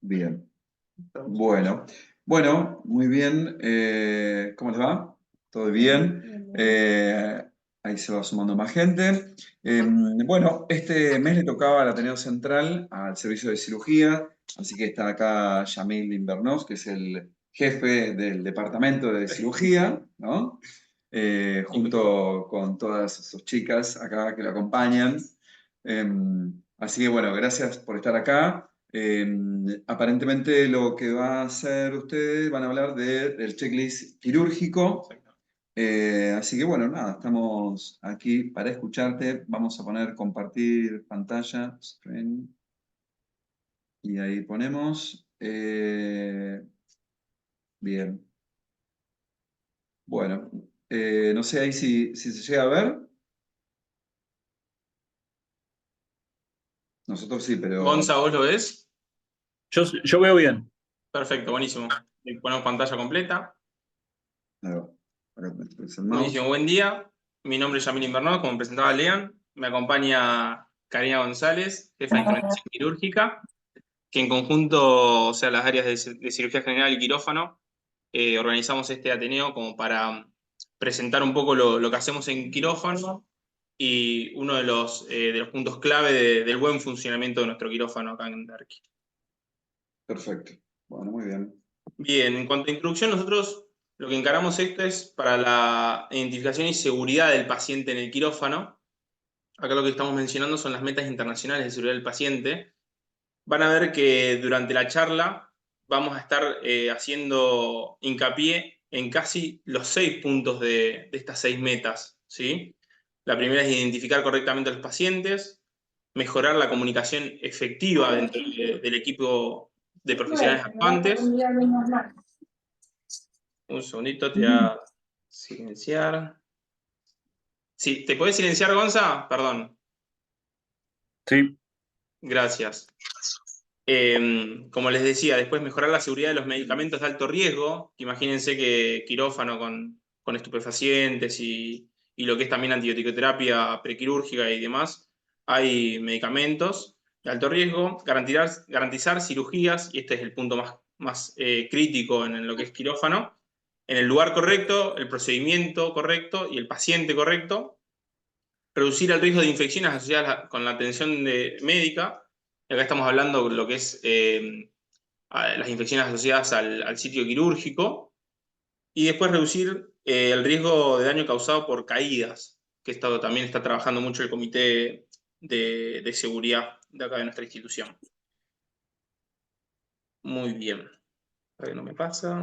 Bien. Bueno, muy bien. ¿Cómo les va? ¿Todo bien? Ahí se va sumando más gente. Bueno, este mes le tocaba al Ateneo Central al servicio de cirugía, así que está acá Yamil Invernós, que es el jefe del departamento de cirugía, ¿no? Junto con todas sus chicas acá que lo acompañan. Así que bueno, gracias por estar acá. Aparentemente lo que va a hacer ustedes, van a hablar del checklist quirúrgico. Así que bueno, nada, estamos aquí para escucharte. Vamos a poner compartir pantalla, screen, y ahí ponemos. Bien. Bueno, no sé ahí si se llega a ver. Nosotros sí, pero... Gonza, ¿vos lo ves? Yo veo bien. Perfecto, buenísimo. Le ponemos pantalla completa. Acá el mouse. Buenísimo, buen día. Mi nombre es Yamil Invernós, como presentaba Lean. Me acompaña Karina González, jefa de instrumentación quirúrgica, que en conjunto, o sea, las áreas de cirugía general y quirófano, organizamos este Ateneo como para presentar un poco lo que hacemos en quirófano y uno de los puntos clave del buen funcionamiento de nuestro quirófano acá en Derqui. Perfecto. Bueno, muy bien. Bien, en cuanto a introducción, nosotros lo que encaramos esto es para la identificación y seguridad del paciente en el quirófano. Acá lo que estamos mencionando son las metas internacionales de seguridad del paciente. Van a ver que durante la charla vamos a estar haciendo hincapié en casi los 6 puntos de estas 6 metas, ¿sí? La primera es identificar correctamente a los pacientes, mejorar la comunicación efectiva dentro del equipo de profesionales actuantes. Un segundito, te voy a silenciar. Sí, ¿te puedes silenciar, Gonza? Perdón. Sí. Gracias. Como les decía, después mejorar la seguridad de los medicamentos de alto riesgo. Imagínense que quirófano con estupefacientes y lo que es también antibiótico-terapia prequirúrgica y demás, hay medicamentos de alto riesgo. Garantizar cirugías, y este es el punto más crítico en lo que es quirófano, en el lugar correcto, el procedimiento correcto y el paciente correcto. Reducir el riesgo de infecciones asociadas con la atención médica. Acá estamos hablando de lo que es las infecciones asociadas al sitio quirúrgico. Y después reducir el riesgo de daño causado por caídas, que esto también está trabajando mucho el comité de seguridad de acá de nuestra institución. Muy bien. A ver, no me pasa.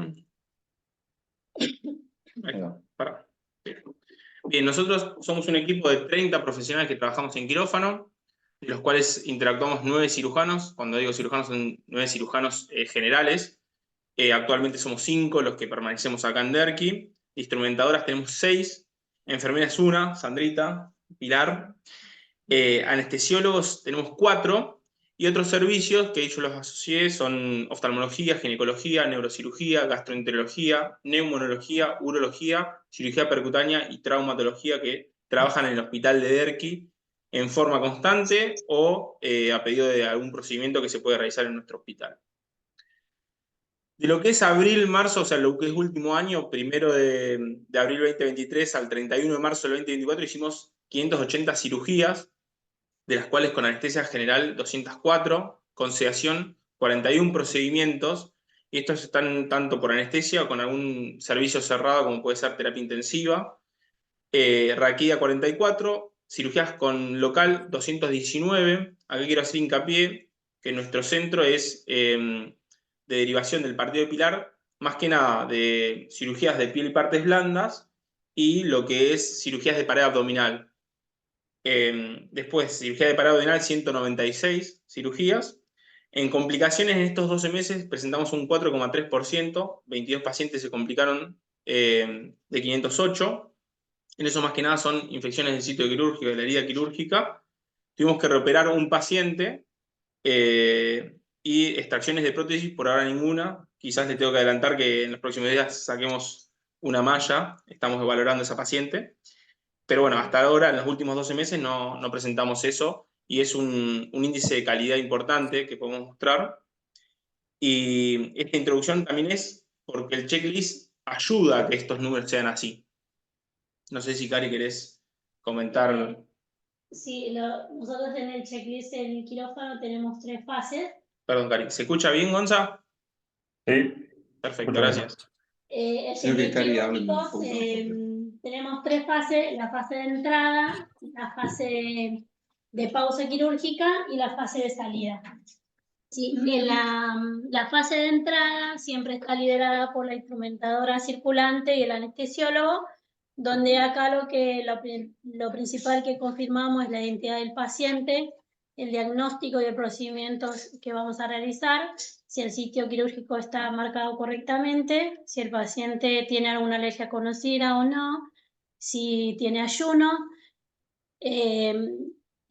Ahí está. Pará. Bien, nosotros somos un equipo de 30 profesionales que trabajamos en quirófano, de los cuales interactuamos 9 cirujanos. Cuando digo cirujanos, son 9 cirujanos generales. Actualmente somos 5 los que permanecemos acá en Derqui. Instrumentadoras tenemos 6. Enfermeras 1, Sandrita, Pilar. Anestesiólogos tenemos 4. Y otros servicios que yo los asocié son oftalmología, ginecología, neurocirugía, gastroenterología, neumonología, urología, cirugía percutánea y traumatología, que trabajan en el hospital de Derqui en forma constante o a pedido de algún procedimiento que se puede realizar en nuestro hospital. De lo que es abril, marzo, o sea, lo que es último año, 1 de abril 2023 al 31 de marzo del 2024, hicimos 580 cirugías, de las cuales con anestesia general 204, con sedación 41 procedimientos, y estos están tanto por anestesia o con algún servicio cerrado como puede ser terapia intensiva. Raquídea 44, cirugías con local 219. Aquí quiero hacer hincapié que nuestro centro es de derivación del partido de Pilar, más que nada de cirugías de piel y partes blandas y lo que es cirugías de pared abdominal. Después, cirugía de pared abdominal, 196 cirugías. En complicaciones, en estos 12 meses presentamos un 4,3%, 22 pacientes se complicaron de 508. En eso más que nada son infecciones del sitio quirúrgico, de la herida quirúrgica. Tuvimos que reoperar un paciente y extracciones de prótesis, por ahora ninguna. Quizás le tengo que adelantar que en los próximos días saquemos una malla, estamos valorando a esa paciente. Pero bueno, hasta ahora, en los últimos 12 meses, no presentamos eso y es un índice de calidad importante que podemos mostrar. Y esta introducción también es porque el checklist ayuda a que estos números sean así. No sé si, Cari, querés comentar. Sí, nosotros en el checklist en quirófano tenemos 3 fases. Perdón, Cari. ¿Se escucha bien, Gonza? Sí. Perfecto, Escucho bien. gracias. El Creo que checklist Cari hable un quirúrgico, poco más tenemos 3 fases: la fase de entrada, la fase de pausa quirúrgica y la fase de salida. Sí, la fase de entrada siempre está liderada por la instrumentadora circulante y el anestesiólogo, donde acá lo principal que confirmamos es la identidad del paciente, el diagnóstico y el procedimiento que vamos a realizar, si el sitio quirúrgico está marcado correctamente, si el paciente tiene alguna alergia conocida o no, si tiene ayuno.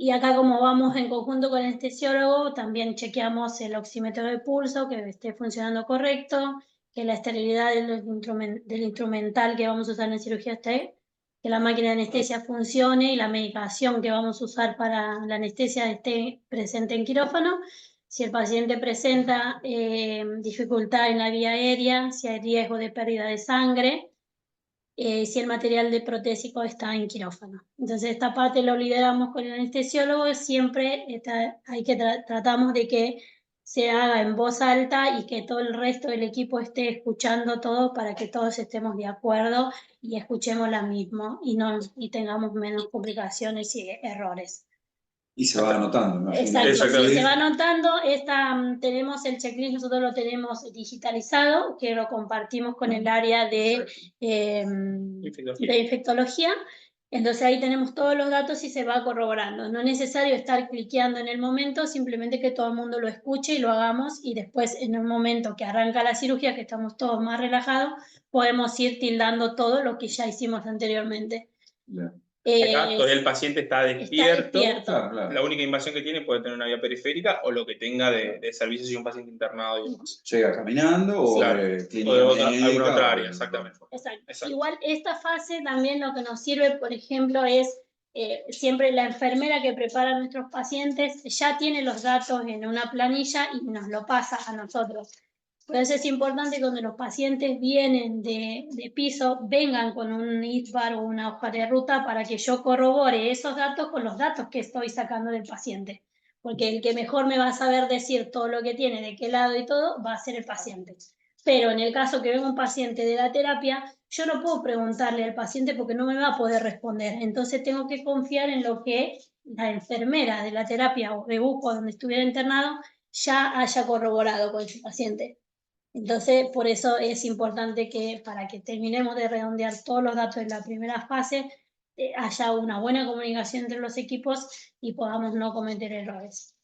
Y acá, como vamos en conjunto con el anestesiólogo, también chequeamos el oxímetro de pulso, que esté funcionando correcto, que la esterilidad del instrumental que vamos a usar en cirugía esté, que la máquina de anestesia funcione y la medicación que vamos a usar para la anestesia esté presente en quirófano. Si el paciente presenta dificultad en la vía aérea, si hay riesgo de pérdida de sangre, si el material de protésico está en quirófano. Entonces esta parte lo lideramos con el anestesiólogo, siempre tratamos de que se haga en voz alta y que todo el resto del equipo esté escuchando todo para que todos estemos de acuerdo y escuchemos la misma y tengamos menos complicaciones y errores. Y se va anotando, ¿no? Exacto, Exactamente. sí, se va anotando. Tenemos el checklist, nosotros lo tenemos digitalizado, que lo compartimos con el área de infectología. Entonces ahí tenemos todos los datos y se va corroborando. No es necesario estar cliqueando en el momento, simplemente que todo el mundo lo escuche y lo hagamos, y después en el momento que arranca la cirugía, que estamos todos más relajados, podemos ir tildando todo lo que ya hicimos anteriormente. Bien. Acá todavía el paciente está despierto. Claro. La única invasión que tiene puede tener una vía periférica o lo que tenga de servicios y un paciente internado y demás. Llega caminando o Claro. de clínica O de médica, alguna otra área, o- exactamente. Exacto. Igual esta fase también lo que nos sirve, por ejemplo, es siempre la enfermera que prepara a nuestros pacientes ya tiene los datos en una planilla y nos lo pasa a nosotros. Por eso es importante cuando los pacientes vienen de piso, vengan con un ISBAR o una hoja de ruta para que yo corrobore esos datos con los datos que estoy sacando del paciente. Porque el que mejor me va a saber decir todo lo que tiene, de qué lado y todo, va a ser el paciente. Pero en el caso que venga un paciente de la terapia, yo no puedo preguntarle al paciente porque no me va a poder responder. Entonces tengo que confiar en lo que la enfermera de la terapia o de UCO donde estuviera internado ya haya corroborado con su paciente. Entonces, por eso es importante que para que terminemos de redondear todos los datos de la primera fase, haya una buena comunicación entre los equipos y podamos no cometer errores.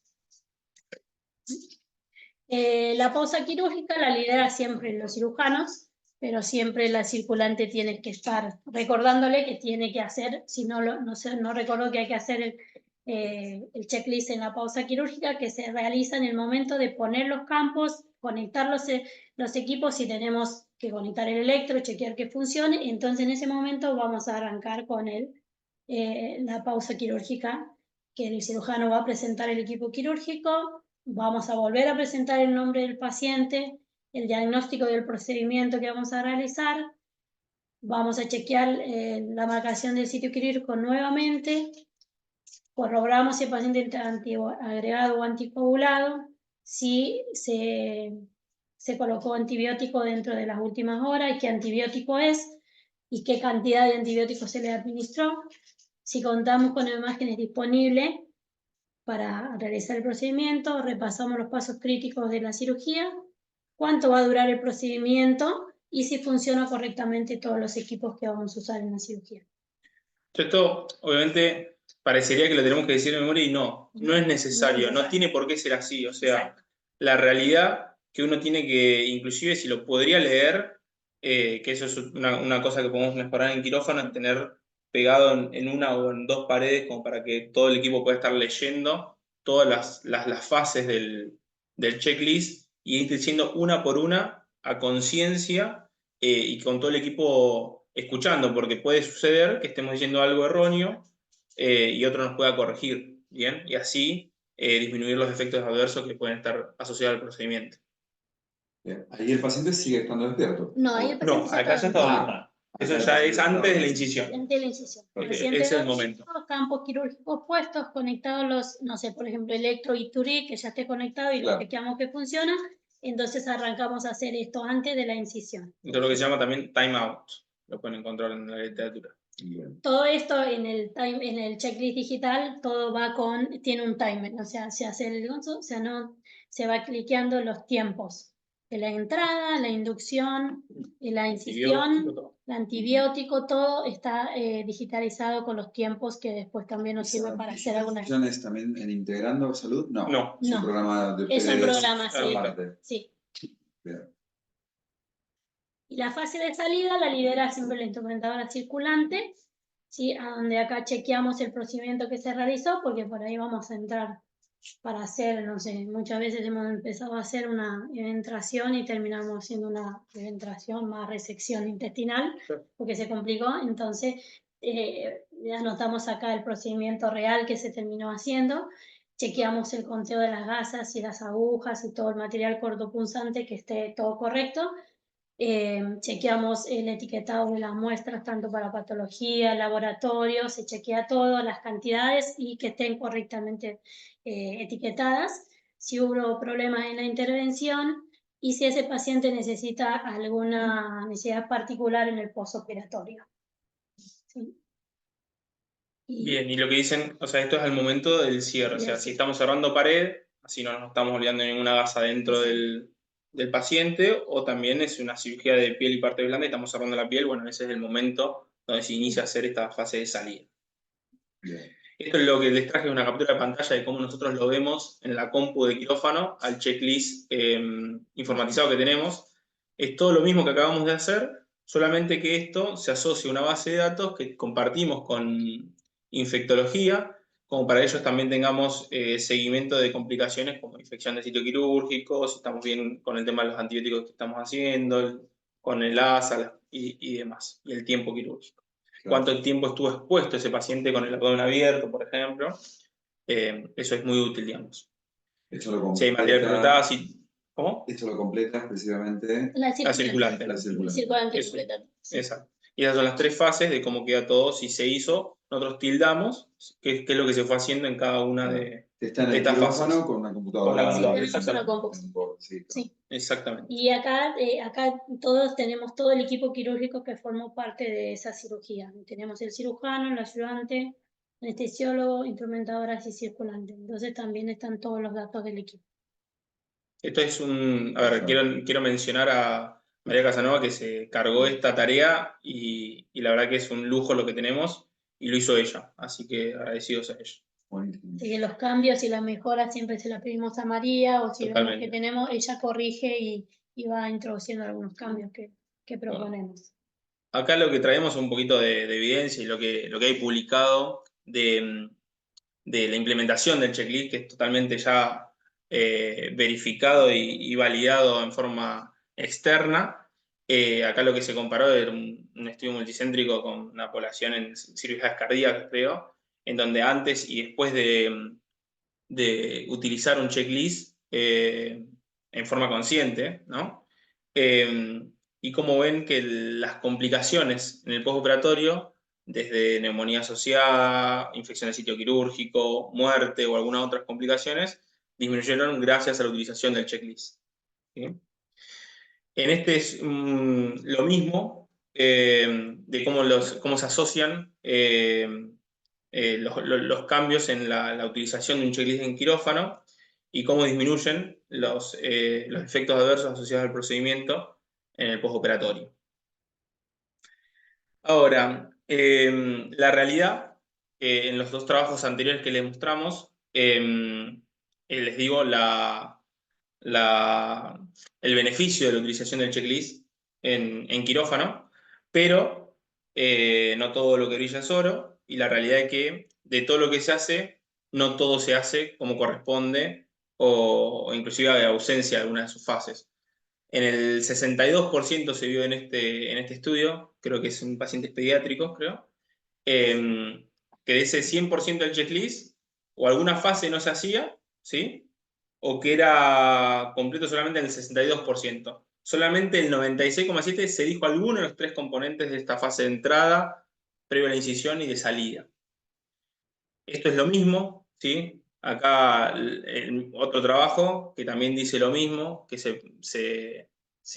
La pausa quirúrgica la lidera siempre los cirujanos, pero siempre la circulante tiene que estar recordándole que tiene que hacer, si no recordó que hay que hacer el checklist en la pausa quirúrgica, que se realiza en el momento de poner los campos, conectar los equipos, si tenemos que conectar el electro, chequear que funcione. Entonces en ese momento vamos a arrancar con la pausa quirúrgica, que el cirujano va a presentar el equipo quirúrgico. Vamos a volver a presentar el nombre del paciente, el diagnóstico del procedimiento que vamos a realizar. Vamos a chequear la marcación del sitio quirúrgico nuevamente. Corroboramos si el paciente está agregado o anticoagulado, si se colocó antibiótico dentro de las últimas horas y qué antibiótico es y qué cantidad de antibióticos se le administró. Si contamos con imágenes disponibles para realizar el procedimiento, repasamos los pasos críticos de la cirugía, cuánto va a durar el procedimiento y si funciona correctamente todos los equipos que vamos a usar en la cirugía. Esto, obviamente, parecería que lo tenemos que decir de memoria y no es necesario, no tiene por qué ser así. O sea, exacto, la realidad que uno tiene que, inclusive si lo podría leer, que eso es una cosa que podemos mejorar en quirófano, es tener pegado en una o en dos paredes como para que todo el equipo pueda estar leyendo todas las fases del checklist y ir diciendo una por una a conciencia y con todo el equipo escuchando, porque puede suceder que estemos diciendo algo erróneo y otro nos pueda corregir. ¿bien? Y así disminuir los efectos adversos que pueden estar asociados al procedimiento. Bien. Ahí el paciente sigue estando despierto. No, ahí el No, paciente acá ya está Ah, dormido. Eso ya es antes de la incisión. Antes de la incisión. Perfecto. Paciente Ese es el dormido, momento. campos quirúrgicos puestos, conectados los, no sé, por ejemplo, electro y Turí, que ya esté conectado y lo Claro. chequeamos que funciona. Entonces arrancamos a hacer esto antes de la incisión. Esto es lo que se llama también time out. Lo pueden encontrar en la literatura. Bien. Todo esto en el checklist digital, todo va tiene un timer, o sea, se hace o sea, no, se va cliqueando los tiempos de la entrada, la inducción, la incisión, Antibiótico, todo. el antibiótico, todo está digitalizado con los tiempos que después también nos sirve para hacer alguna. ¿Digitalizaciones también en Integrando Salud? No. No. Es un No. programa de Es un ustedes programa, sí. aparte. Sí. Bien. Y la fase de salida la lidera siempre la instrumentadora circulante, ¿sí? A donde acá chequeamos el procedimiento que se realizó, porque por ahí vamos a entrar para hacer, no sé, muchas veces hemos empezado a hacer una eventración y terminamos haciendo una eventración más resección intestinal, porque se complicó. Entonces, anotamos acá el procedimiento real que se terminó haciendo. Chequeamos el conteo de las gasas y las agujas y todo el material cortopunzante que esté todo correcto. Chequeamos el etiquetado de las muestras, tanto para patología, laboratorio, se chequea todo, las cantidades y que estén correctamente etiquetadas. Si hubo problemas en la intervención y si ese paciente necesita alguna necesidad particular en el postoperatorio. ¿Sí? Bien, y lo que dicen, o sea, esto es al momento del cierre, o sea, si estamos cerrando pared, así no nos estamos olvidando de ninguna gasa dentro del paciente, o también es una cirugía de piel y parte blanda y estamos cerrando la piel, bueno, ese es el momento donde se inicia a hacer esta fase de salida. Bien. Esto es lo que les traje, una captura de pantalla de cómo nosotros lo vemos en la compu de quirófano, al checklist informatizado que tenemos. Es todo lo mismo que acabamos de hacer, solamente que esto se asocia a una base de datos que compartimos con infectología, como para ellos también tengamos seguimiento de complicaciones como infección de sitio quirúrgico, si estamos bien con el tema de los antibióticos que estamos haciendo, con el ASA y demás, y el tiempo quirúrgico. Cuánto tiempo estuvo expuesto ese paciente con el abdomen abierto, por ejemplo. Eso es muy útil, digamos. Esto lo Si hay material completa, ¿cómo? esto lo completa específicamente La circulante. la circulante. Circulante Eso. completa. Sí. Exacto. Y esas son las tres fases de cómo queda todo. Si se hizo, nosotros tildamos qué es lo que se fue haciendo en cada una de Está en el estas quirófano fases. con una computadora. Con la computadora, Sí, tenemos una compu. Sí, Sí. Exactamente. Y acá todos tenemos todo el equipo quirúrgico que formó parte de esa cirugía. Tenemos el cirujano, el ayudante, anestesiólogo, instrumentadoras y circulante. Entonces también están todos los datos del equipo. Esto es a ver, quiero mencionar a María Casanova que se cargó esta tarea y la verdad que es un lujo lo que tenemos y lo hizo ella, así que agradecidos a ella. Así que los cambios y las mejoras siempre se las pedimos a María, o si vemos que tenemos, ella corrige y va introduciendo algunos cambios que proponemos. Acá lo que traemos es un poquito de evidencia y lo que hay publicado de la implementación del checklist, que es totalmente ya verificado y validado en forma externa. Acá lo que se comparó era un estudio multicéntrico con una población en cirugías cardíacas, creo, en donde antes y después de utilizar un checklist en forma consciente, ¿no? Y como ven que las complicaciones en el postoperatorio, desde neumonía asociada, infección de sitio quirúrgico, muerte o algunas otras complicaciones, disminuyeron gracias a la utilización del checklist. ¿Sí? En este es lo mismo de cómo se asocian los cambios en la utilización de un checklist en quirófano y cómo disminuyen los efectos adversos asociados al procedimiento en el postoperatorio. Ahora, la realidad, en los dos trabajos anteriores que les mostramos, les digo el beneficio de la utilización del checklist en quirófano, pero no todo lo que brilla es oro, y la realidad es que de todo lo que se hace, no todo se hace como corresponde, o inclusive hay ausencia de alguna de sus fases. En el 62% se vio en este estudio, creo que es en pacientes pediátricos, creo, que de ese 100% del checklist, o alguna fase no se hacía, ¿sí? O que era completo solamente en el 62%. Solamente el 96,7% se dijo alguno de los 3 componentes de esta fase de entrada, previo a la incisión y de salida. Esto es lo mismo, ¿sí? Acá otro trabajo que también dice lo mismo, que se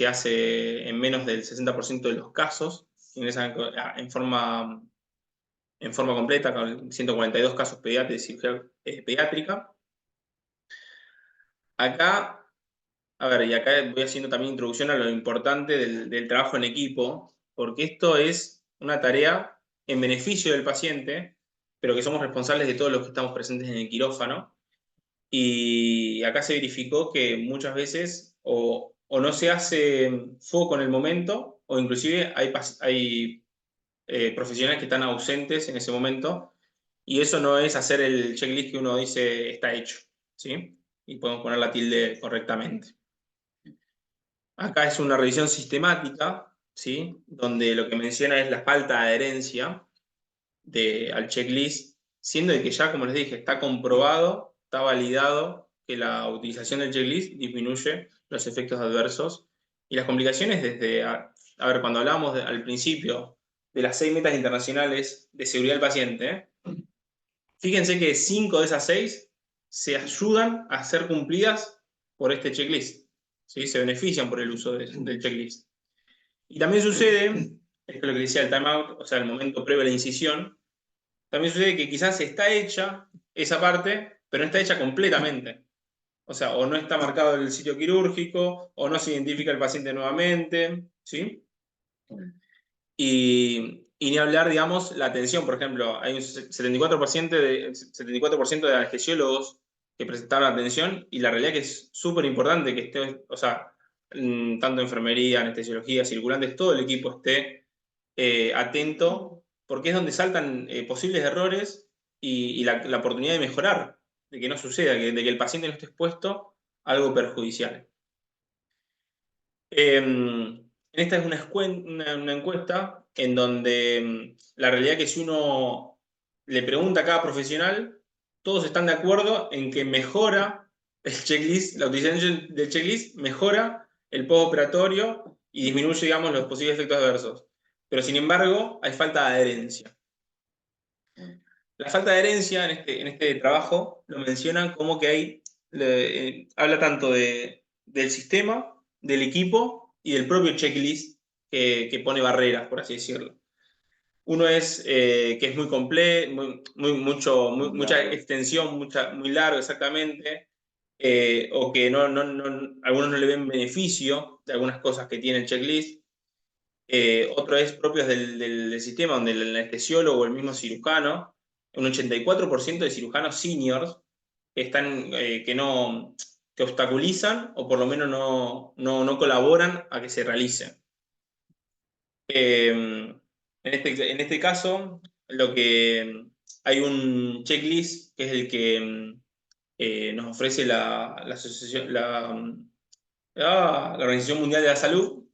hace en menos del 60% de los casos, en forma completa, con 142 casos de cirugía pediátrica. Acá, a ver, y acá voy haciendo también introducción a lo importante del trabajo en equipo, porque esto es una tarea en beneficio del paciente, pero que somos responsables de todos los que estamos presentes en el quirófano. Y acá se verificó que muchas veces o no se hace foco en el momento, o inclusive hay profesionales que están ausentes en ese momento, y eso no es hacer el checklist que uno dice está hecho, ¿sí? Y podemos poner la tilde correctamente. Acá es una revisión sistemática, ¿sí? Donde lo que menciona es la falta de adherencia al checklist, siendo de que ya, como les dije, está comprobado, está validado que la utilización del checklist disminuye los efectos adversos y las complicaciones desde, a ver, cuando hablamos al principio de las 6 metas internacionales de seguridad del paciente, fíjense que 5 de esas 6 se ayudan a ser cumplidas por este checklist, ¿sí? Se benefician por el uso del checklist. Y también sucede, esto es lo que decía el timeout, o sea, el momento previo a la incisión, también sucede que quizás está hecha esa parte, pero no está hecha completamente. O sea, o no está marcado el sitio quirúrgico, o no se identifica el paciente nuevamente, ¿sí? Y ni hablar, digamos, la atención. Por ejemplo, hay un 74% de anestesiólogos que presentaron atención, y la realidad es que es súper importante que esté, o sea, tanto enfermería, anestesiología, circulantes, todo el equipo esté atento, porque es donde saltan posibles errores y la oportunidad de mejorar, de que no suceda, de que el paciente no esté expuesto a algo perjudicial. Esta es una encuesta en donde la realidad es que si uno le pregunta a cada profesional, todos están de acuerdo en que mejora el checklist, la utilización del checklist mejora el postoperatorio y disminuye, digamos, los posibles efectos adversos. Pero sin embargo, hay falta de adherencia. La falta de adherencia en este trabajo lo mencionan como que habla tanto del sistema, del equipo y del propio checklist que pone barreras, por así decirlo. Uno es que es muy complejo, mucha extensión, muy largo exactamente, o que algunos no le ven beneficio de algunas cosas que tiene el checklist. Otro es propios del sistema, donde el anestesiólogo o el mismo cirujano, un 84% de cirujanos seniors están, que obstaculizan o por lo menos no colaboran a que se realice. En este caso, hay un checklist que es el que nos ofrece la Organización Mundial de la Salud,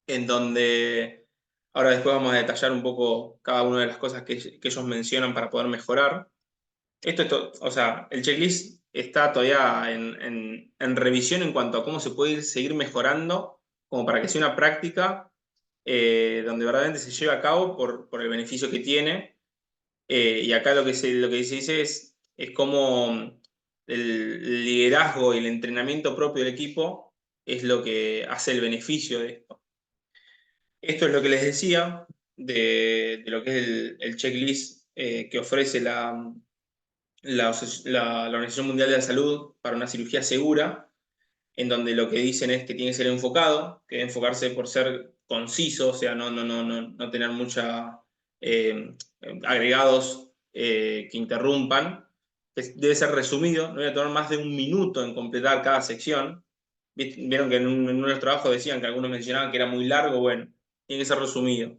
en donde ahora después vamos a detallar un poco cada una de las cosas que ellos mencionan para poder mejorar. O sea, el checklist está todavía en revisión en cuanto a cómo se puede seguir mejorando, como para que sea una práctica donde verdaderamente se lleve a cabo por el beneficio que tiene. Y acá lo que se dice es cómo el liderazgo y el entrenamiento propio del equipo es lo que hace el beneficio de esto. Esto es lo que les decía de lo que es el checklist que ofrece la Organización Mundial de la Salud para una cirugía segura, en donde lo que dicen es que tiene que ser enfocado, que debe enfocarse por ser conciso, o sea, no tener mucha agregados que interrumpan, que debe ser resumido, no debe tomar más de 1 minuto en completar cada sección. Vieron que en uno de los trabajos decían que algunos mencionaban que era muy largo, bueno, tiene que ser resumido.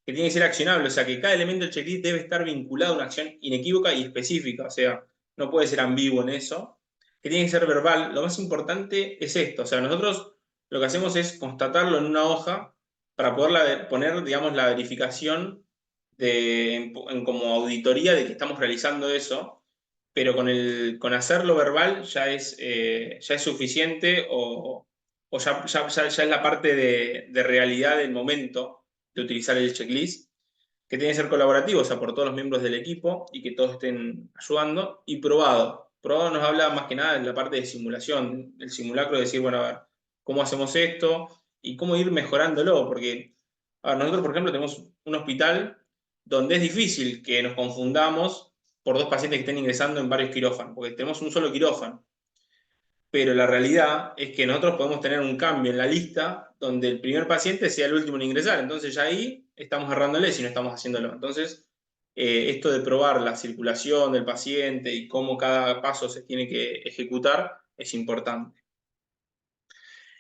Que tiene que ser accionable, o sea, que cada elemento del checklist debe estar vinculado a una acción inequívoca y específica, o sea, no puede ser ambiguo en eso. Que tiene que ser verbal. Lo más importante es esto, o sea, nosotros lo que hacemos es constatarlo en una hoja para poder poner, digamos, la verificación como auditoría de que estamos realizando eso, pero con hacerlo verbal ya es suficiente o ya es la parte de realidad del momento de utilizar el checklist, que tiene que ser colaborativo, o sea, por todos los miembros del equipo y que todos estén ayudando, y probado. Probado nos habla más que nada de la parte de simulación, el simulacro de decir, bueno, a ver, ¿cómo hacemos esto? Y cómo ir mejorándolo, porque a ver, nosotros, por ejemplo, tenemos un hospital donde es difícil que nos confundamos por dos pacientes que estén ingresando en varios quirófanos, porque tenemos un solo quirófano. Pero la realidad es que nosotros podemos tener un cambio en la lista donde el primer paciente sea el último en ingresar. Entonces ya ahí estamos errándole si no estamos haciéndolo. Entonces, esto de probar la circulación del paciente y cómo cada paso se tiene que ejecutar es importante.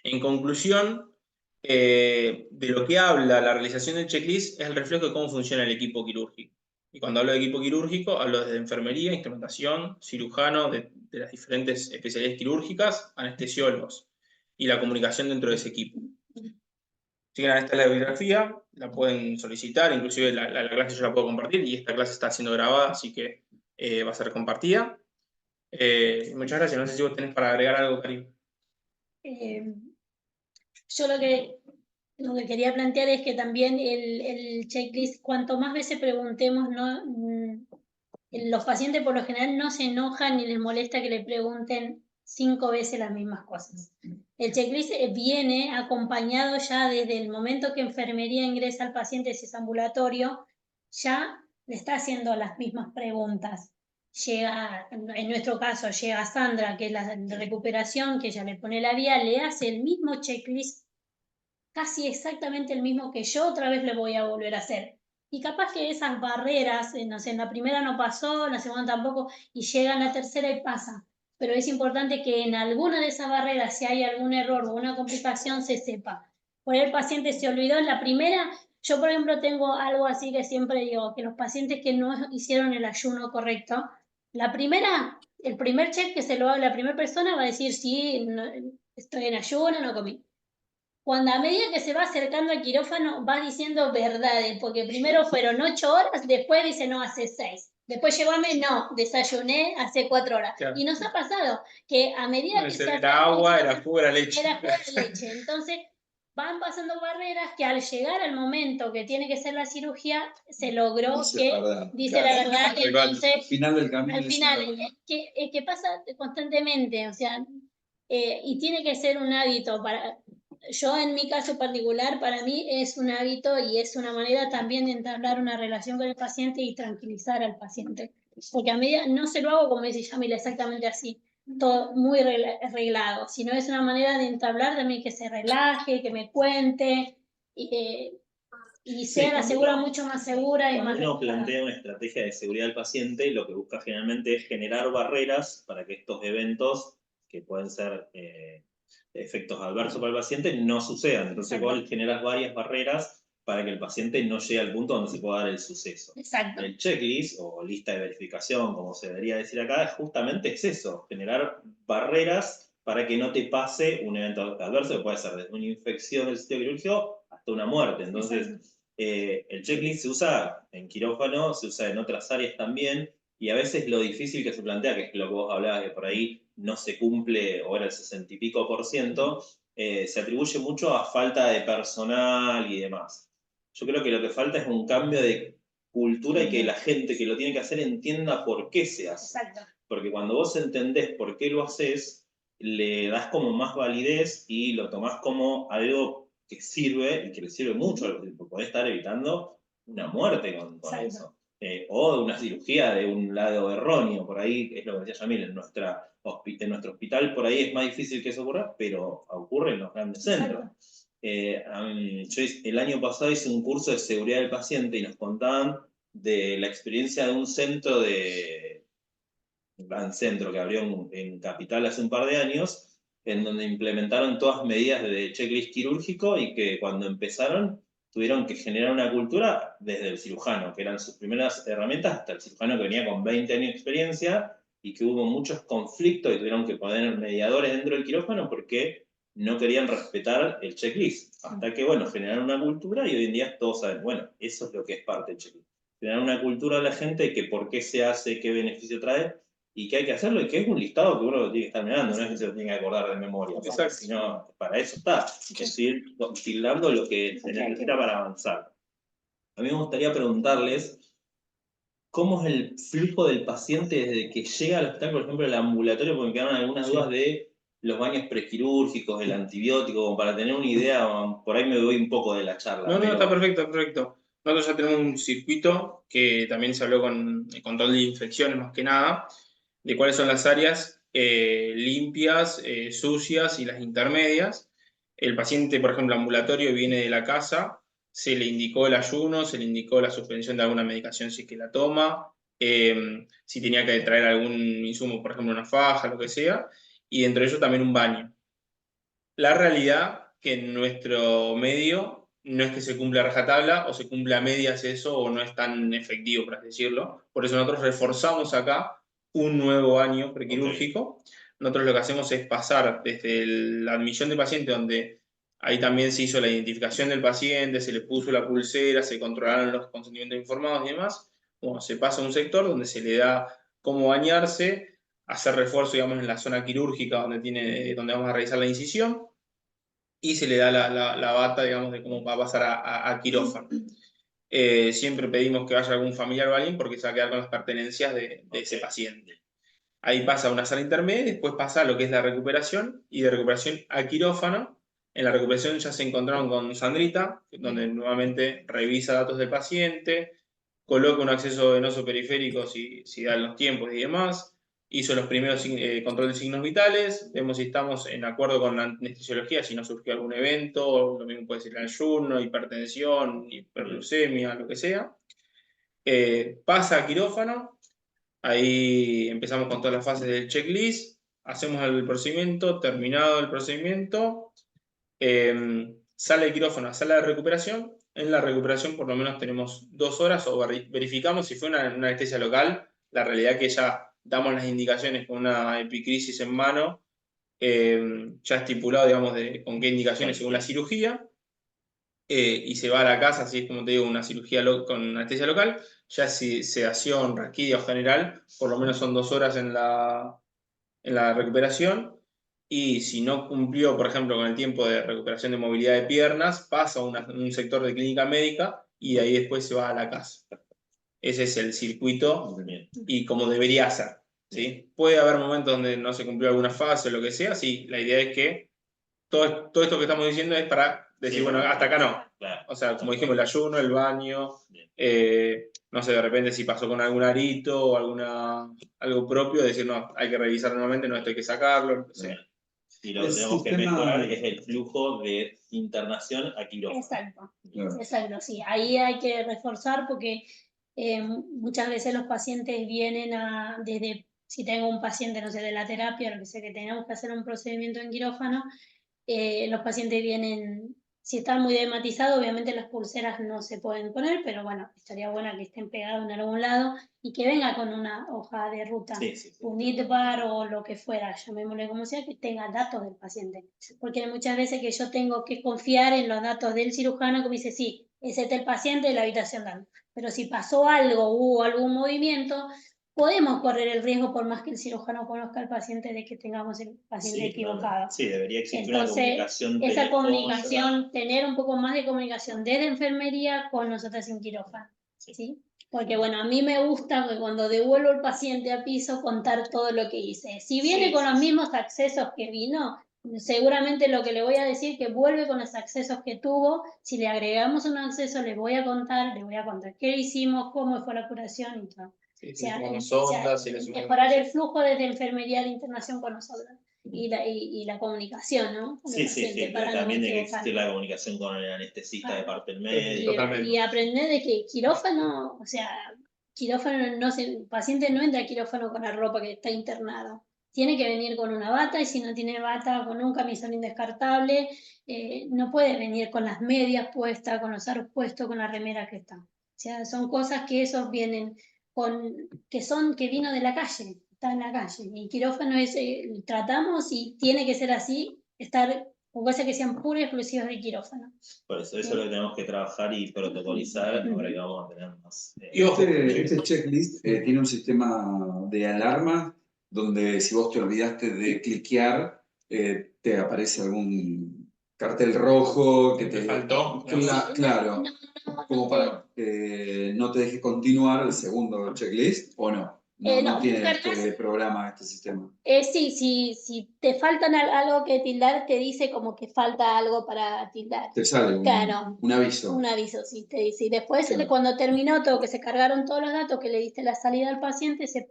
En conclusión, de lo que habla la realización del checklist es el reflejo de cómo funciona el equipo quirúrgico. Y cuando hablo de equipo quirúrgico, hablo de enfermería, instrumentación, cirujano, de las diferentes especialidades quirúrgicas, anestesiólogos y la comunicación dentro de ese equipo. Si quieren, esta es la bibliografía, la pueden solicitar, inclusive la clase yo la puedo compartir y esta clase está siendo grabada, así que va a ser compartida. Muchas gracias, no sé si vos tenés para agregar algo, Karim. Yo lo que quería plantear es que también el checklist, cuanto más veces preguntemos, no, los pacientes por lo general no se enojan ni les molesta que le pregunten 5 veces las mismas cosas. El checklist viene acompañado ya desde el momento que enfermería ingresa al paciente, si es ambulatorio, ya le está haciendo las mismas preguntas. Llega, en nuestro caso, llega Sandra, que es la de recuperación, que ella le pone la vía, le hace el mismo checklist, casi exactamente el mismo que yo otra vez le voy a volver a hacer. Y capaz que esas barreras, no sé, en la primera no pasó, en la segunda tampoco, y llega en la tercera y pasa. Pero es importante que en alguna de esas barreras, si hay algún error o una complicación, se sepa. Por el paciente se olvidó en la primera. Yo, por ejemplo, tengo algo así que siempre digo, que los pacientes que no hicieron el ayuno correcto, la primera, el primer check que se lo haga la primera persona va a decir, sí, no, estoy en ayuno, no comí. Cuando a medida que se va acercando al quirófano va diciendo verdades, porque primero fueron 8 horas, después dice no, hace 6. Después llegó a no, desayuné hace 4 horas. Claro. Y nos ha pasado que a medida que se era agua, era jugo, era leche. Era jugo, era leche. Entonces van pasando barreras que al llegar al momento que tiene que ser la cirugía, se logró dice la verdad. Entonces, al final del camino. Al final, que pasa constantemente, o sea, y tiene que ser un hábito para... Yo en mi caso particular, para mí es un hábito y es una manera también de entablar una relación con el paciente y tranquilizar al paciente. Porque a medida, no se lo hago como dice Yamila, exactamente así, todo muy arreglado, sino es una manera de entablar también que se relaje, que me cuente y sea la segura mucho más segura. Cuando y más uno plantea una estrategia de seguridad del paciente, lo que busca generalmente es generar barreras para que estos eventos, que pueden ser efectos adversos para el paciente, no sucedan. Entonces vos generas varias barreras para que el paciente no llegue al punto donde se pueda dar el suceso. Exacto. El checklist, o lista de verificación, como se debería decir acá, justamente es eso, generar barreras para que no te pase un evento adverso, que puede ser desde una infección del sitio quirúrgico hasta una muerte. Entonces, el checklist se usa en quirófano, se usa en otras áreas también, y a veces lo difícil que se plantea, que es lo que vos hablabas, que por ahí no se cumple, o era el 60 y pico %, se atribuye mucho a falta de personal y demás. Yo creo que lo que falta es un cambio de cultura y que la gente que lo tiene que hacer entienda por qué se hace. Exacto. Porque cuando vos entendés por qué lo haces, le das como más validez y lo tomás como algo que sirve y que le sirve mucho, porque podés estar evitando una muerte con eso. O una cirugía de un lado erróneo, por ahí es lo que decía Yamil, en nuestro hospital por ahí es más difícil que eso ocurra, pero ocurre en los grandes centros. Yo el año pasado hice un curso de seguridad del paciente y nos contaban de la experiencia de un centro un gran centro que abrió en Capital hace un par de años, en donde implementaron todas medidas de checklist quirúrgico y que cuando empezaron tuvieron que generar una cultura desde el cirujano, que eran sus primeras herramientas, hasta el cirujano que venía con 20 años de experiencia y que hubo muchos conflictos y tuvieron que poner mediadores dentro del quirófano porque no querían respetar el checklist. Hasta que, bueno, generaron una cultura y hoy en día todos saben, bueno, eso es lo que es parte del checklist. Generar una cultura de la gente de que por qué se hace, qué beneficio trae, y que hay que hacerlo, y que es un listado que uno lo tiene que estar mirando, no es que se lo tiene que acordar de memoria, Exacto. sino para eso está, que es ir tildando lo que se necesita para avanzar. A mí me gustaría preguntarles, ¿cómo es el flujo del paciente desde que llega al hospital, por ejemplo, al ambulatorio? Porque me quedaron algunas dudas de los baños prequirúrgicos, el antibiótico, como para tener una idea, por ahí me doy un poco de la charla. No, pero- está perfecto, perfecto. Nosotros ya tenemos un circuito que también se habló con el control de infecciones más que nada, de cuáles son las áreas limpias, sucias y las intermedias. El paciente, por ejemplo, ambulatorio, viene de la casa, se le indicó el ayuno, se le indicó la suspensión de alguna medicación si es que la toma, si tenía que traer algún insumo, por ejemplo, una faja, lo que sea, y dentro de ello también un baño. La realidad que en nuestro medio no es que se cumpla a rajatabla o se cumpla a medias eso o no es tan efectivo, por así decirlo. Por eso nosotros reforzamos acá un nuevo baño prequirúrgico. Nosotros lo que hacemos es pasar desde la admisión del paciente, donde ahí también se hizo la identificación del paciente, se le puso la pulsera, se controlaron los consentimientos informados y demás. Bueno, se pasa a un sector donde se le da cómo bañarse, hacer refuerzo, digamos, en la zona quirúrgica donde vamos a realizar la incisión, y se le da la bata, digamos, de cómo va a pasar a quirófano. Siempre pedimos que vaya algún familiar o alguien porque se va a quedar con las pertenencias de ese paciente. Ahí pasa a una sala intermedia, después pasa a lo que es la recuperación, y de recuperación a quirófano. En la recuperación ya se encontraron con Sandrita, donde nuevamente revisa datos del paciente, coloca un acceso venoso periférico si dan los tiempos y demás, hizo los primeros control de signos vitales, vemos si estamos en acuerdo con la anestesiología, si no surgió algún evento, lo mismo puede ser el ayuno, hipertensión, hiperglucemia, lo que sea. Pasa a quirófano, ahí empezamos con todas las fases del checklist, hacemos el procedimiento, terminado el procedimiento, sale el quirófano a sala de recuperación. En la recuperación por lo menos tenemos 2 horas o verificamos si fue una anestesia local. La realidad que ya damos las indicaciones con una epicrisis en mano, ya estipulado, digamos, con qué indicaciones según la cirugía, y se va a la casa, así es como te digo, una cirugía con anestesia local. Ya si sedación, raquidia o general, por lo menos son 2 horas en la recuperación. Y si no cumplió, por ejemplo, con el tiempo de recuperación de movilidad de piernas, pasa a un sector de clínica médica y de ahí después se va a la casa. Ese es el circuito y como debería ser, ¿sí? Puede haber momentos donde no se cumplió alguna fase o lo que sea, sí, la idea es que todo esto que estamos diciendo es para decir, Sí, bueno, hasta acá no. Claro. O sea, como dijimos, el ayuno, el baño, no sé, de repente si pasó con algún arito o algo propio, decir, no, hay que revisar nuevamente, no, esto hay que sacarlo, lo que sea. Y lo que tenemos que mejorar es el flujo de internación a quirófano. Exacto, Claro. exacto, sí. Ahí hay que reforzar porque muchas veces los pacientes vienen desde, si tengo un paciente, no sé, de la terapia, lo que sea, que tenemos que hacer un procedimiento en quirófano, los pacientes vienen, si están muy dematizados, obviamente las pulseras no se pueden poner, pero bueno, estaría bueno que estén pegados en algún lado y que venga con una hoja de ruta, un ITBAR o lo que fuera, llamémosle como sea, que tenga datos del paciente. Porque hay muchas veces que yo tengo que confiar en los datos del cirujano que me dice, sí, ese es el paciente de la habitación dando. Pero si pasó algo, hubo algún movimiento, podemos correr el riesgo, por más que el cirujano conozca al paciente, de que tengamos el paciente equivocado. Sí, debería existir Entonces, una comunicación. esa comunicación, tener un poco más de comunicación desde enfermería con nosotros en quirófano. ¿Sí? Porque bueno, a mí me gusta que cuando devuelvo al paciente a piso contar todo lo que hice. Si viene con los mismos accesos que vino, seguramente lo que le voy a decir que vuelve con los accesos que tuvo. Si le agregamos un acceso, le voy a contar qué hicimos, cómo fue la curación y todo. Mejorar el flujo desde enfermería a la internación con nosotros y la comunicación, ¿no? Sí, para también no tiene que existir la comunicación con el anestesista de parte del médico. Y aprender de que quirófano, o sea, el paciente no entra a quirófano con la ropa que está internado. Tiene que venir con una bata, y si no tiene bata, con un camisón indescartable. No puede venir con las medias puestas, con los aros puestos, con la remera que está. O sea, son cosas que esos vienen que vino de la calle, está en la calle. Y quirófano es, tratamos y tiene que ser así, estar con cosas que sean puras y exclusivas de quirófano. Por eso es lo que tenemos que trabajar y protocolizar ahora que vamos a tener más. Y este checklist tiene un sistema de alarma donde si vos te olvidaste de cliquear, te aparece algún cartel rojo que ¿Te te... faltó? Claro, No, como para que no te deje continuar el segundo checklist, ¿o no? No, No tiene nunca más. este programa, este sistema. Sí, si te faltan algo que tildar, te dice como que falta algo para tildar. Te sale Claro, un aviso. un aviso, sí, te dice. Y después, Claro. cuando terminó todo, que se cargaron todos los datos, que le diste la salida al paciente, se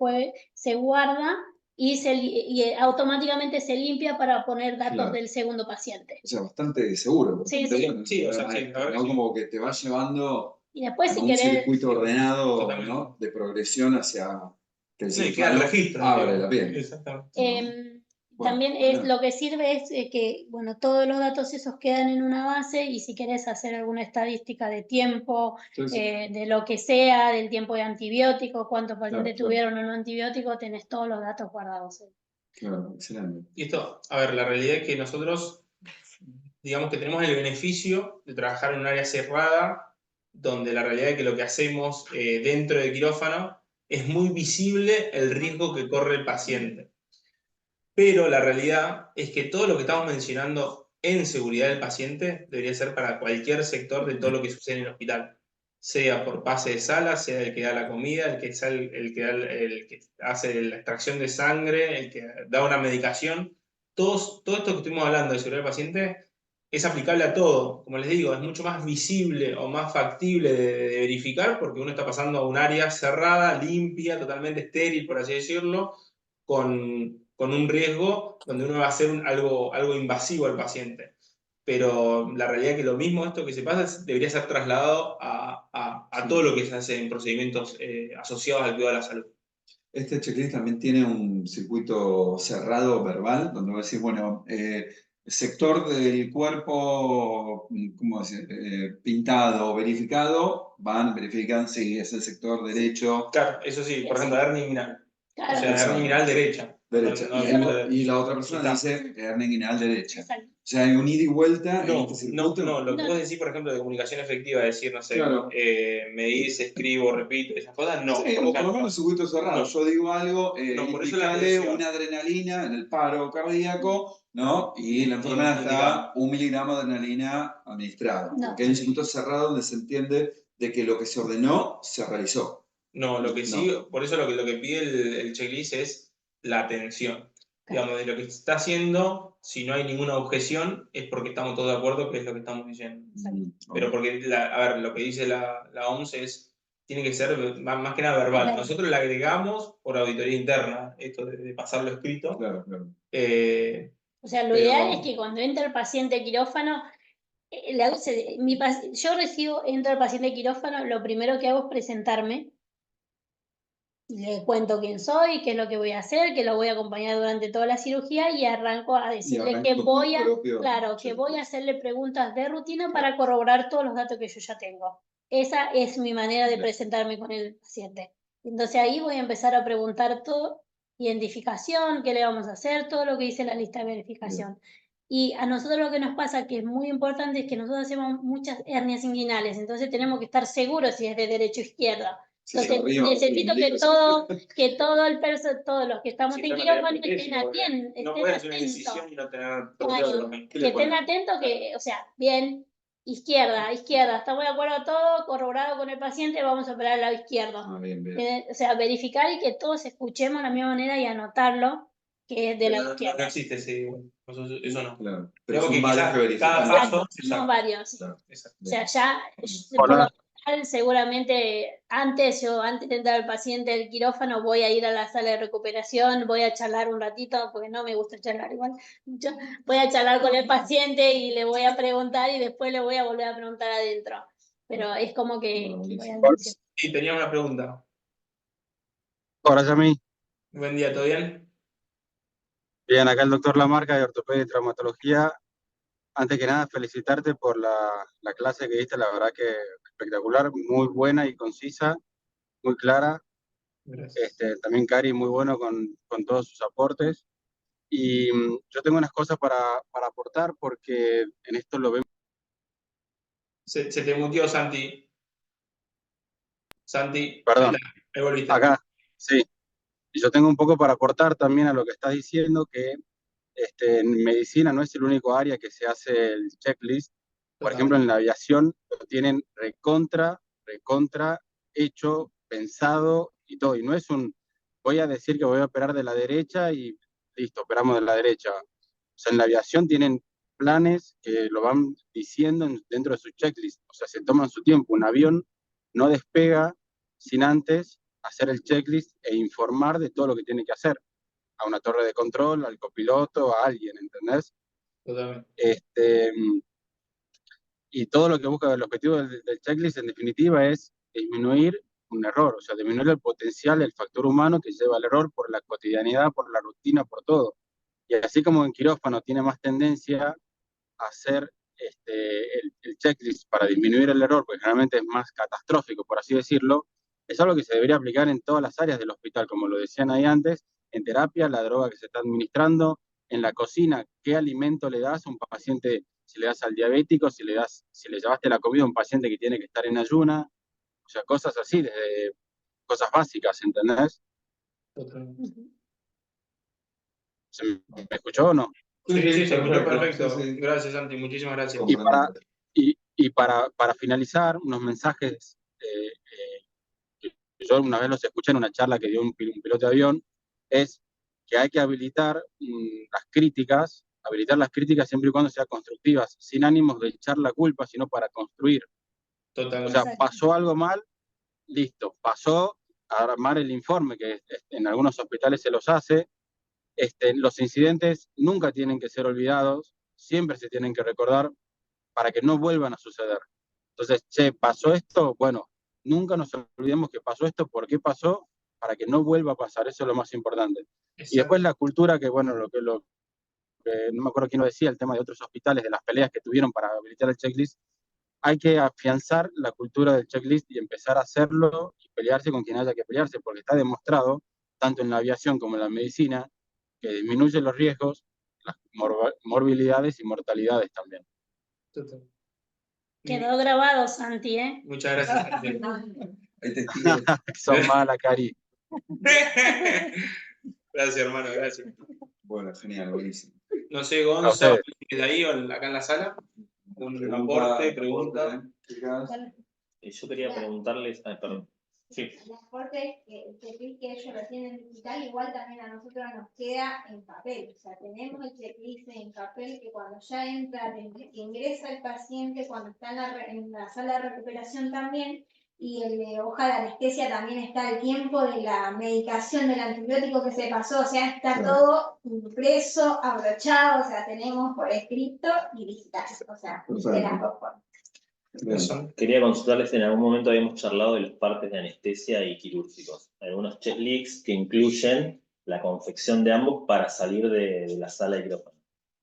guarda y automáticamente se limpia para poner datos Claro. del segundo paciente. O sea, bastante seguro. Sí, bastante sí. bueno, Sí, o sea, programa sí, este, la verdad ¿no? que sí. Como que te va llevando Y después, a si un querés, circuito ordenado, Totalmente. ¿no? De progresión hacia que el No, y queda el cirujano registro. abre digo. la piel. Exactamente. Bueno, también lo que sirve es que, bueno, todos los datos esos quedan en una base y si querés hacer alguna estadística de tiempo, de lo que sea, del tiempo de antibiótico, cuántos pacientes tuvieron o no antibiótico, tenés todos los datos guardados. Claro, excelente. Y esto, a ver, la realidad es que nosotros, digamos que tenemos el beneficio de trabajar en un área cerrada, donde la realidad es que lo que hacemos dentro del quirófano es muy visible el riesgo que corre el paciente. Pero la realidad es que todo lo que estamos mencionando en seguridad del paciente debería ser para cualquier sector de todo lo que sucede en el hospital. Sea por pase de sala, sea el que da la comida, el que hace la extracción de sangre, el que da una medicación. Todo esto que estuvimos hablando de seguridad del paciente es aplicable a todo. Como les digo, es mucho más visible o más factible de verificar porque uno está pasando a un área cerrada, limpia, totalmente estéril, por así decirlo, con un riesgo donde uno va a hacer algo invasivo al paciente. Pero la realidad es que lo mismo esto que se pasa debería ser trasladado a todo lo que se hace en procedimientos asociados al cuidado de la salud. Este checklist también tiene un circuito cerrado verbal, donde vos decís, bueno, sector del cuerpo, ¿cómo decir? Pintado, verificado, verifican si es el sector derecho. Claro, eso sí, por ejemplo, hernia inguinal. Claro. O sea, hernia inguinal derecha. Derecha. Y la otra persona dice hernia inguinal derecha. Exacto. O sea, hay un ida y vuelta en No, este circuito. no, lo que vos decís, por ejemplo, de comunicación efectiva, decir, no sé, Claro. me dice, escribo, repito, esas cosas, no. Sí, o por lo menos circuito cerrado. No. Yo digo algo, No, por eso la indicale atención. una adrenalina en el paro cardíaco, ¿no? Y la enfermera está Indicando. 1 miligramo de adrenalina administrado. No. Porque hay un circuito cerrado donde se entiende de que lo que se ordenó se realizó. No, lo que sí, por eso lo que pide el checklist es la atención. Digamos, de lo que se está haciendo, si no hay ninguna objeción, es porque estamos todos de acuerdo que es lo que estamos diciendo. Pero porque, a ver, lo que dice la OMS es, tiene que ser más que nada verbal. Nosotros le agregamos por auditoría interna, esto de pasarlo escrito. Claro, claro. O sea, lo ideal es que cuando entra el paciente al quirófano, yo entra el paciente al quirófano, lo primero que hago es presentarme. Le cuento quién soy, qué es lo que voy a hacer, que lo voy a acompañar durante toda la cirugía y arranco a decirle que voy a hacerle preguntas de rutina para corroborar todos los datos que yo ya tengo. Esa es mi manera de presentarme con el paciente. Entonces ahí voy a empezar a preguntar todo, identificación, qué le vamos a hacer, todo lo que dice la lista de verificación. Y a nosotros lo que nos pasa, que es muy importante, es que nosotros hacemos muchas hernias inguinales, entonces tenemos que estar seguros si es de derecha o izquierda. Entonces, necesito que todos los que estamos en quirófano estén atentos. No puedes hacer una decisión y no tener Que estén atentos, o sea, bien, izquierda, estamos de acuerdo todo, corroborado con el paciente, vamos a operar al lado izquierdo. Bien, bien. O sea, verificar y que todos escuchemos de la misma manera y anotarlo, que es de la izquierda. No existe, sí, eso no. Claro. Pero son varios que verifican. Cada paso, somos varios. Claro. O sea, ya por lo general, seguramente antes de entrar al paciente del quirófano voy a ir a la sala de recuperación, voy a charlar un ratito, porque no me gusta charlar igual mucho, voy a charlar con el paciente y le voy a preguntar y después le voy a volver a preguntar adentro. Pero es como que voy a decir. Sí, tenía una pregunta. Hola, Yami. Buen día, ¿todo bien? Bien, acá el doctor Lamarca de Ortopedia y Traumatología. Antes que nada, felicitarte por la clase que diste, la verdad que espectacular, muy buena y concisa, muy clara. Gracias. También Cari, muy bueno con todos sus aportes. Y yo tengo unas cosas para aportar porque en esto lo vemos. Se te mutió, Santi. Santi, Perdón, ahí volviste. acá, sí. Y yo tengo un poco para aportar también a lo que estás diciendo, que en medicina no es el único área que se hace el checklist. Por ejemplo, en la aviación lo tienen recontra hecho, pensado y todo. Y no es voy a decir que voy a operar de la derecha y listo, operamos de la derecha. O sea, en la aviación tienen planes que lo van diciendo dentro de su checklist. O sea, se toman su tiempo. Un avión no despega sin antes hacer el checklist e informar de todo lo que tiene que hacer. A una torre de control, al copiloto, a alguien, ¿entendés? Totalmente. Y todo lo que busca el objetivo del checklist en definitiva es disminuir un error, o sea, disminuir el potencial, el factor humano que lleva al error por la cotidianidad, por la rutina, por todo. Y así como en quirófano tiene más tendencia a hacer el checklist para disminuir el error, porque generalmente es más catastrófico, por así decirlo, es algo que se debería aplicar en todas las áreas del hospital, como lo decían ahí antes, en terapia, la droga que se está administrando, en la cocina, qué alimento le das a un paciente, si le das al diabético, si le llevaste la comida a un paciente que tiene que estar en ayuna, o sea, cosas así, desde cosas básicas, ¿entendés? Totalmente. ¿Se me escuchó o no? Sí, se escuchó perfecto. Sí, sí. Gracias, Santi, muchísimas gracias. Y para finalizar, unos mensajes que yo una vez los escuché en una charla que dio un piloto de avión, es que hay que habilitar las críticas siempre y cuando sean constructivas, sin ánimos de echar la culpa, sino para construir. Totalmente. O sea, pasó algo mal, listo, pasó a armar el informe, que en algunos hospitales se los hace. Los incidentes nunca tienen que ser olvidados, siempre se tienen que recordar para que no vuelvan a suceder. Entonces, pasó esto, bueno, nunca nos olvidemos que pasó esto, por qué pasó, para que no vuelva a pasar, eso es lo más importante. Exacto. Y después la cultura, que bueno, no me acuerdo quién lo decía, el tema de otros hospitales, de las peleas que tuvieron para habilitar el checklist, hay que afianzar la cultura del checklist y empezar a hacerlo y pelearse con quien haya que pelearse, porque está demostrado, tanto en la aviación como en la medicina, que disminuye los riesgos, las morbilidades y mortalidades también. Total. Quedó grabado, Santi, ¿eh? Muchas gracias, Santi. Hay testigos. Son malas, Cari. Gracias, hermano, gracias. Bueno, genial, buenísimo. No sé, A Gonza, ustedes. ¿de ahí o acá en la sala? Un aporte, pregunta. Chicas. Yo quería preguntarles, perdón. Sí. El aporte que ellos lo tienen digital, igual también a nosotros nos queda en papel. O sea, tenemos el checklist en papel que cuando ya entra, que ingresa el paciente, cuando está en la sala de recuperación también, y el de hoja de anestesia también está el tiempo de la medicación del antibiótico que se pasó, o sea, está todo impreso, abrochado, o sea, tenemos por escrito y digital, o sea, de las dos formas. Bien. Quería consultarles, en algún momento habíamos charlado de los partes de anestesia y quirúrgicos. Algunos checklists que incluyen la confección de ambos para salir de la sala de quirófano.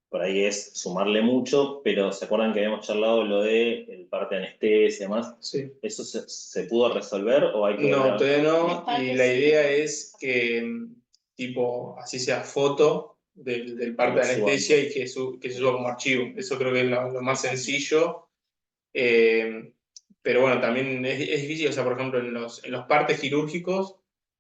Por ahí es sumarle mucho, pero ¿se acuerdan que habíamos charlado lo de el parte de anestesia y demás? Sí. ¿Eso se pudo resolver o hay que...? No, todavía no. Y la idea es que, tipo, así sea foto del parte de anestesia y que se suba como archivo. Eso creo que es lo más sencillo. Pero bueno, también es difícil, o sea, por ejemplo, en los partes quirúrgicos,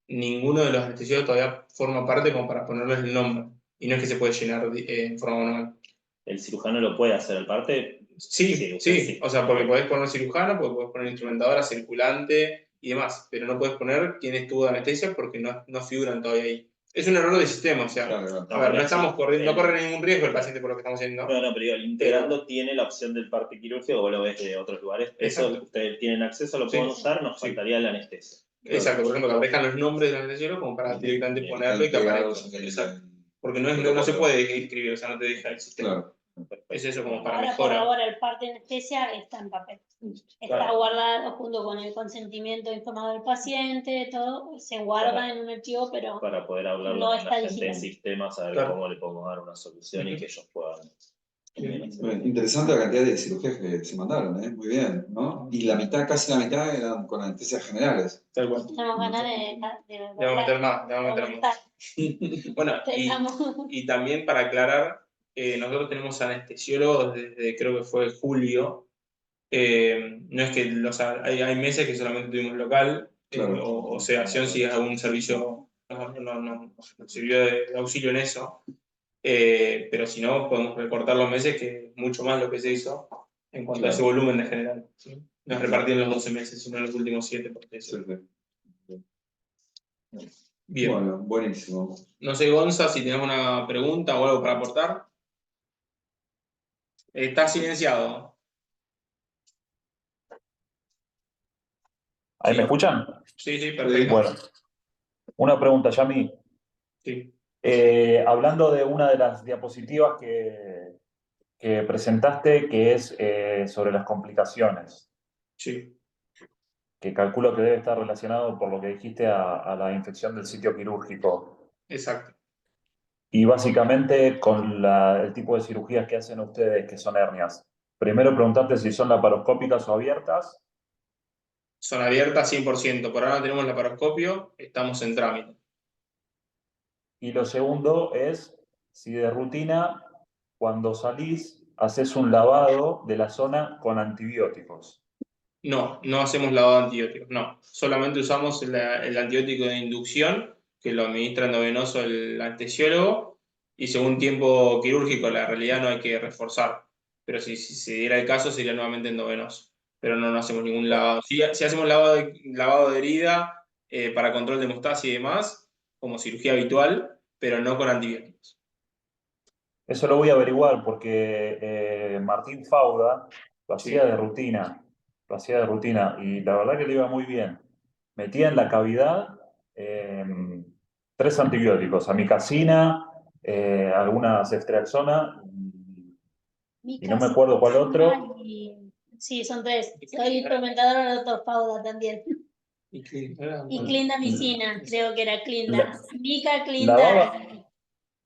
ninguno de los anestesiólogos todavía forma parte como para ponerles el nombre. Y no es que se puede llenar en forma manual. ¿El cirujano lo puede hacer el parte? Sí. O sea, porque podés poner cirujano, porque podés poner instrumentadora, circulante y demás, pero no podés poner quién estuvo de anestesia porque no figuran todavía ahí. Es un error de sistema, o sea, Claro. a ver, no estamos corriendo, no corre ningún riesgo el paciente por lo que estamos haciendo. No, pero digo, el integrando tiene la opción del parte quirúrgico, vos lo ves de otros lugares. Exacto. Eso ustedes tienen acceso, lo pueden usar, nos faltaría la anestesia. Exacto, por ejemplo, que aparezcan los nombres del anestesiólogo como para directamente ponerlo y que aparezca. Exacto. Porque no se puede escribir, o sea, no te deja el sistema. Claro. Es eso como para Ahora mejorar. por ahora el parte de anestesia está en papel. Está guardado junto con el consentimiento informado del paciente, todo se guarda en un archivo, pero para poder hablar no con está la gente digital. en sistema, saber cómo le podemos dar una solución y que ellos puedan. Bueno, interesante la cantidad de cirugías que se mandaron, ¿eh? Muy bien, ¿no? Y casi la mitad eran con anestesias generales. Tal cual. Tenemos ganas de Le vamos a meter más, le vamos a meter más. Bueno, y también para aclarar, nosotros tenemos anestesiólogos desde creo que fue julio. No es que hay meses que solamente tuvimos local, Claro. o Sedación si es algún servicio nos sirvió de auxilio en eso. Pero si no, podemos recortar los meses, que es mucho más lo que se hizo en cuanto a ese volumen de general, ¿sí? No es repartido en los 12 meses, sino en los últimos 7, porque eso. Bien. Bueno, buenísimo. No sé, Gonza, si tienes una pregunta o algo para aportar. Está silenciado. ¿Ahí Sí. me escuchan? Sí, perfecto. Bueno, una pregunta, Yami. Sí. Hablando de una de las diapositivas que presentaste, que es sobre las complicaciones, Sí. que calculo que debe estar relacionado, por lo que dijiste, a la infección del sitio quirúrgico. Exacto. Y básicamente con el tipo de cirugías que hacen ustedes, que son hernias. Primero preguntarte si son laparoscópicas o abiertas. Son abiertas 100%. Por ahora no tenemos laparoscopio, estamos en trámite. Y lo segundo es si de rutina, cuando salís, haces un lavado de la zona con antibióticos. No, no hacemos lavado de antibióticos, no. Solamente usamos el antibiótico de inducción, que lo administra endovenoso el anestesiólogo, y según tiempo quirúrgico, la realidad no hay que reforzar. Pero si se diera el caso, sería nuevamente endovenoso. Pero no hacemos ningún lavado. Si hacemos lavado de herida para control de hemostasia y demás, como cirugía habitual, pero no con antibióticos. Eso lo voy a averiguar porque Martín Fauda lo hacía Sí. de rutina. Lo hacía de rutina y la verdad que le iba muy bien. Metía en la cavidad 3 antibióticos, amicacina, algunas ceftriaxona y no me acuerdo cuál otro. Sí, son 3. Soy implementadora del doctor Fauda también. Y clindamicina, creo que era clinda. Mica, Lavaba, clinda.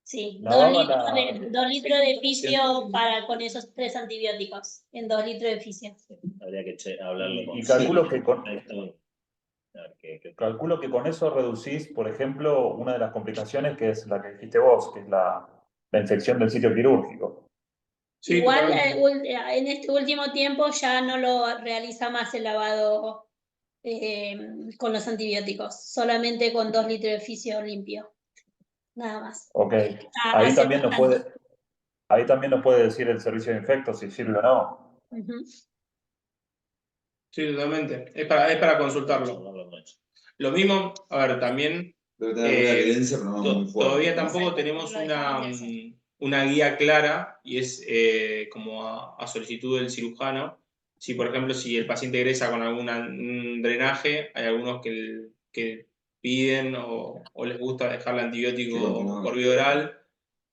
Sí, 2 lavaba litros, 2 litros de fisio con esos 3 antibióticos, en 2 litros de fisio. Habría que hablarlo con y calculo que con, a ver qué calculo que con eso reducís, por ejemplo, una de las complicaciones que es la que dijiste vos, que es la infección del sitio quirúrgico. Sí, Igual totalmente. en este último tiempo ya no lo realiza más el lavado con los antibióticos, solamente con 2 litros de fisio limpio, nada más. Ok, Ahí ahí también nos puede decir el servicio de infectos si sirve o no. Sí, totalmente. Es para consultarlo. hablarlo con ellos. Lo mismo, a ver, también Debe tener alguna evidencia, pero no muy fuerte. todavía ¿no? tampoco tenemos una guía clara y es como a solicitud del cirujano. Si, por ejemplo, si el paciente egresa con un drenaje, hay algunos que piden o les gusta dejar el antibiótico por vía oral,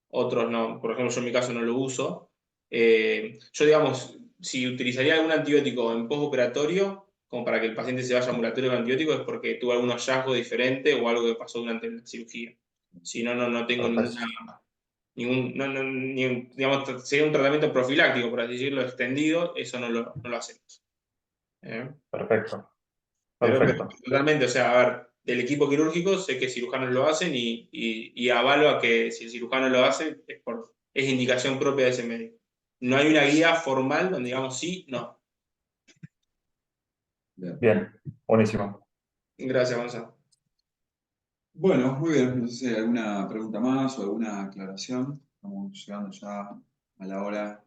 otros no. Por ejemplo, yo en mi caso no lo uso. Yo, digamos, si utilizaría algún antibiótico en postoperatorio, como para que el paciente se vaya ambulatorio con antibiótico, es porque tuvo algún hallazgo diferente o algo que pasó durante la cirugía. Si no, no tengo digamos, sería un tratamiento profiláctico, por así decirlo, extendido, eso no lo hacemos. Perfecto. Pero Perfecto. totalmente, o sea, a ver, del equipo quirúrgico sé que cirujanos lo hacen y avalo a que si el cirujano lo hace es indicación propia de ese médico. No hay una guía formal donde digamos sí, no. Bien, buenísimo. Gracias, Gonzalo. Bueno, muy bien. No sé si hay alguna pregunta más o alguna aclaración. Estamos llegando ya a la hora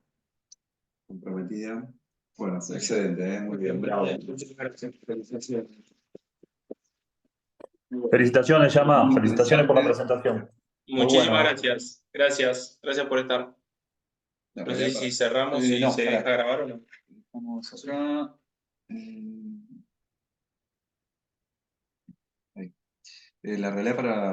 comprometida. Bueno, excelente, ¿eh? Muy bien, bravo. Muchas gracias. Felicitaciones, Yama. Muy Felicitaciones por la interesante. presentación. Muy Muchísimas bueno. gracias. Gracias por estar. La No sé realidad si cerramos, si no, se pará. deja grabar o no. Vamos acá. Ahí. La realidad para